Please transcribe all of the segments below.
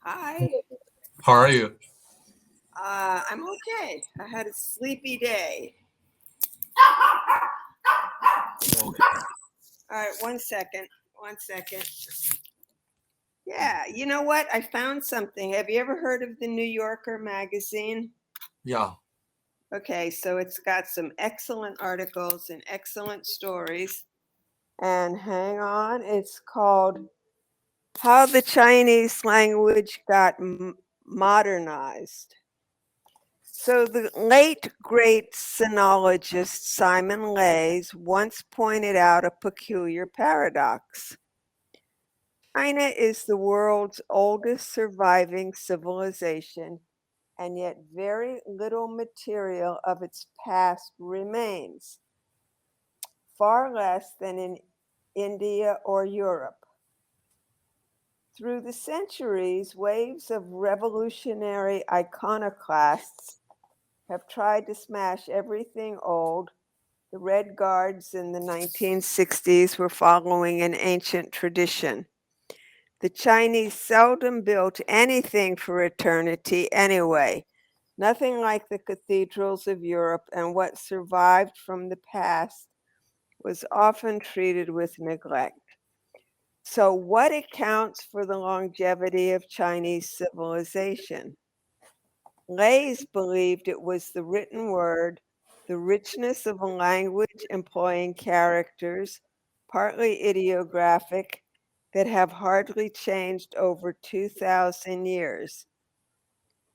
Hi. How are you? I'm okay. I had a sleepy day. Okay. All right, 1 second. 1 second. Yeah, you know what? I found something. Have you ever heard of the New Yorker magazine? Yeah. Okay, so it's got some excellent articles and excellent stories. And hang on, it's called How the Chinese Language Got Modernized. So the late great sinologist Simon Leys once pointed out a peculiar paradox. China is the world's oldest surviving civilization, and yet very little material of its past remains, far less than in India or Europe. Through the centuries, waves of revolutionary iconoclasts have tried to smash everything old. The Red Guards in the 1960s were following an ancient tradition. The Chinese seldom built anything for eternity anyway, nothing like the cathedrals of Europe, and what survived from the past was often treated with neglect. So, what accounts for the longevity of Chinese civilization? Leys believed it was the written word, the richness of a language employing characters, partly ideographic, that have hardly changed over 2,000 years.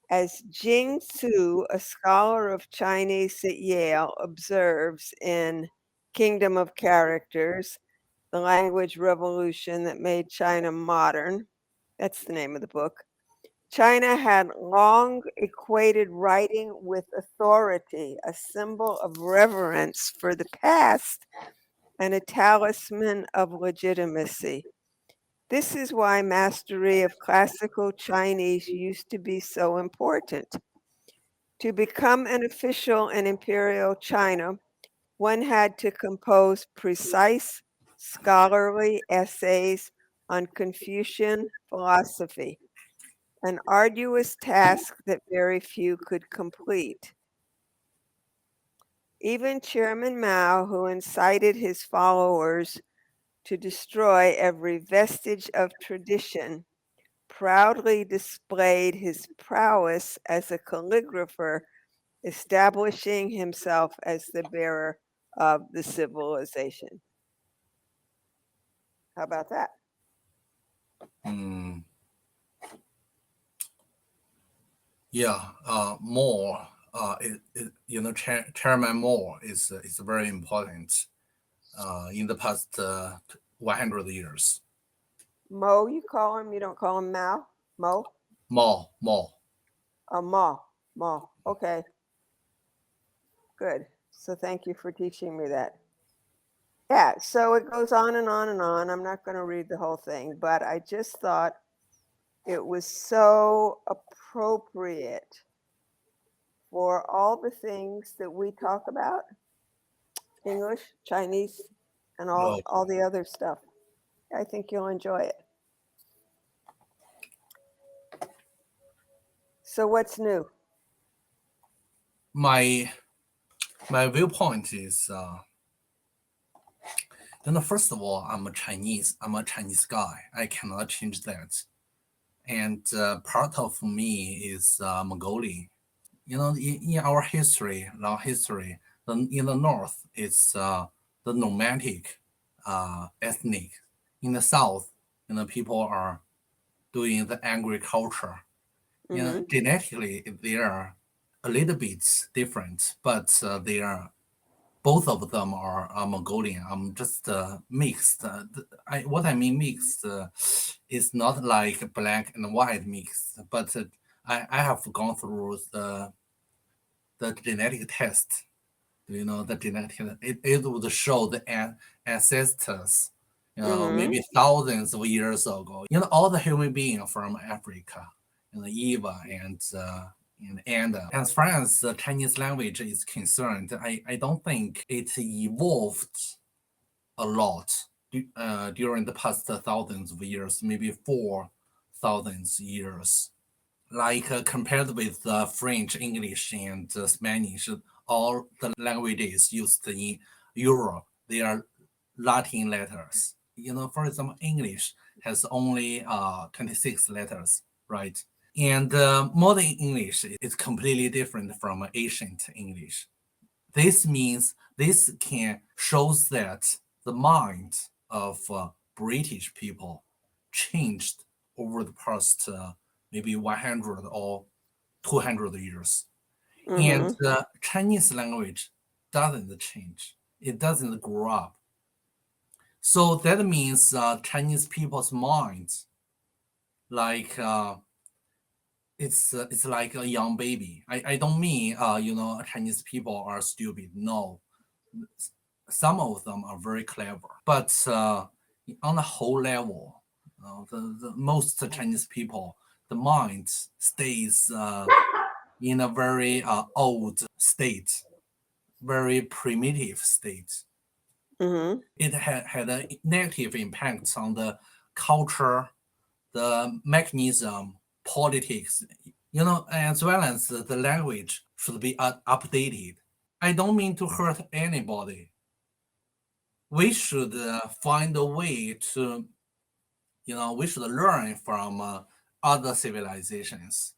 As Jing Su, a scholar of Chinese at Yale, observes in Kingdom of Characters, the language revolution that made China modern, that's the name of the book. China had long equated writing with authority, a symbol of reverence for the past and a talisman of legitimacy. This is why mastery of classical Chinese used to be so important. To become an official in imperial China, one had to compose precise scholarly essays on Confucian philosophy, an arduous task that very few could complete. Even Chairman Mao, who incited his followers to destroy every vestige of tradition, proudly displayed his prowess as a calligrapher, establishing himself as the bearer of the civilization. How about that? Mm, yeah. More. Chairman Moore is very important. In the past 100 years. Mo, you call him, you don't call him Mao? Mo? More. Ma. Ma. Okay, good. So thank you for teaching me that. Yeah, so it goes on and on and on. I'm not going to read the whole thing, but I just thought it was so appropriate for all the things that we talk about, English, Chinese, and Oh, all the other stuff. I think you'll enjoy it. So what's new? my my viewpoint is, first of all, I'm a Chinese. I'm a Chinese guy. I cannot change that. And part of me is Mongolian. In our history, long history, in the north, it's the nomadic ethnic. In the south, people are doing the agriculture. Mm-hmm. Genetically, they are a little bit different, but they are both of them are Mongolian. I'm just mixed. What I mean mixed is not like black and white mixed, but I have gone through the genetic test. Do you know the genetic? It would show the ancestors, Mm-hmm. maybe thousands of years ago. All the human beings from Africa, Eva and Anna. As far as the Chinese language is concerned, I don't think it evolved a lot during the past thousands of years, maybe thousands years. Like compared with French, English, and Spanish, all the languages used in Europe, they are Latin letters. For example, English has only 26 letters, right? And modern English is completely different from ancient English. This means this can shows that the mind of British people changed over the past maybe 100 or 200 years. And Mm-hmm. the Chinese language doesn't change. It doesn't grow up. So that means Chinese people's minds, like it's like a young baby. I don't mean Chinese people are stupid. No, some of them are very clever, but on the whole level, the most Chinese people, the mind stays in a very old state, very primitive state. Mm-hmm. It had a negative impact on the culture, the mechanism, politics, as well as the language should be updated. I don't mean to hurt anybody. We should find a way to, we should learn from other civilizations.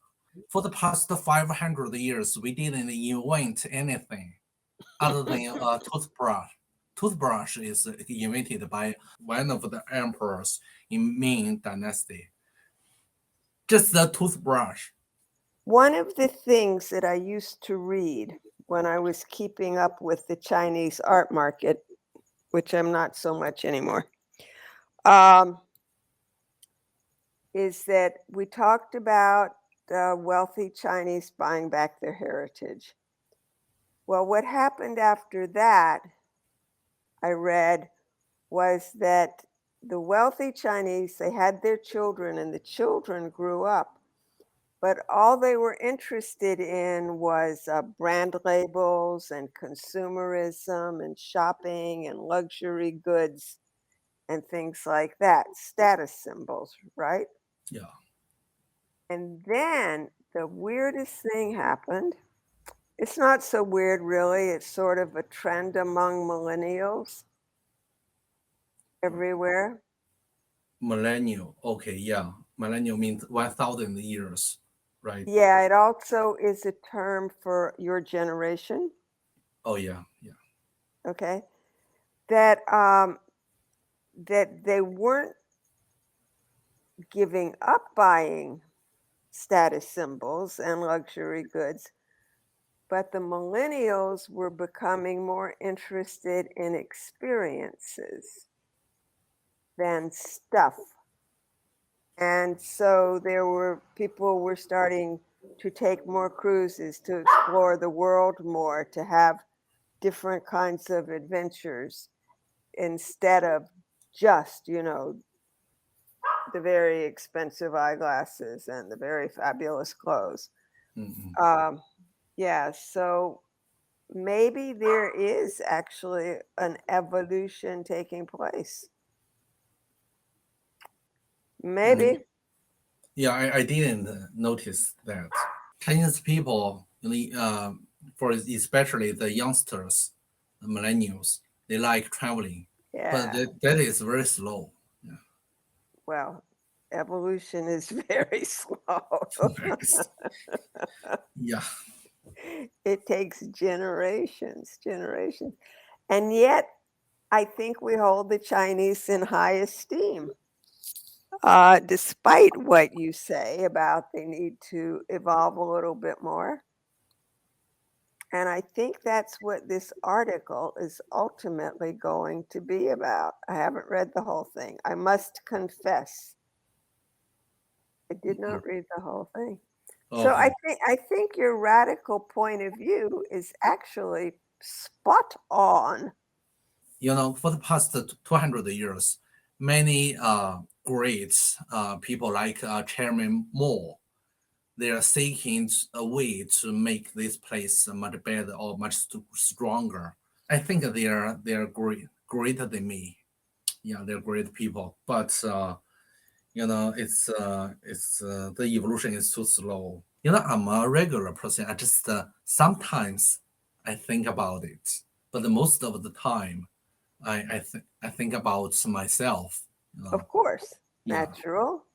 For the past 500 years, we didn't invent anything other than a toothbrush. Toothbrush is invented by one of the emperors in Ming Dynasty. Just the toothbrush. One of the things that I used to read when I was keeping up with the Chinese art market, which I'm not so much anymore, um, is that we talked about the wealthy Chinese buying back their heritage. Well, what happened after that, I read, was that the wealthy Chinese, they had their children and the children grew up, but all they were interested in was brand labels and consumerism and shopping and luxury goods and things like that, status symbols, right? Yeah. And then the weirdest thing happened. It's not so weird, really. It's sort of a trend among millennials everywhere. Millennial. Okay, yeah. Millennial means 1,000 years, right? Yeah, it also is a term for your generation, Oh, yeah, yeah. okay? That that they weren't giving up buying status symbols and luxury goods, but the millennials were becoming more interested in experiences than stuff. And so there were people were starting to take more cruises, to explore the world more, to have different kinds of adventures instead of just, the very expensive eyeglasses and the very fabulous clothes. Mhm. Um, yeah, so maybe there is actually an evolution taking place. Maybe. Maybe. Yeah, I didn't notice that. Chinese people, for especially the youngsters, the millennials, they like traveling, but Yeah. that is very slow. Yeah, Well, evolution is very slow. yeah. It takes generations, generations. And yet, I think we hold the Chinese in high esteem, despite what you say about they need to evolve a little bit more. And I think that's what this article is ultimately going to be about. I haven't read the whole thing. I must confess, I did Yeah. not read the whole thing. So Okay. I think your radical point of view is actually spot on. For the past 200 years, many great people like Chairman Mao, they are seeking a way to make this place much better or much stronger. I think they are greater than me. Yeah, they're great people. But The evolution is too slow. I'm a regular person. I just sometimes I think about it, but the most of the time I think about myself. Of course, Yeah. natural.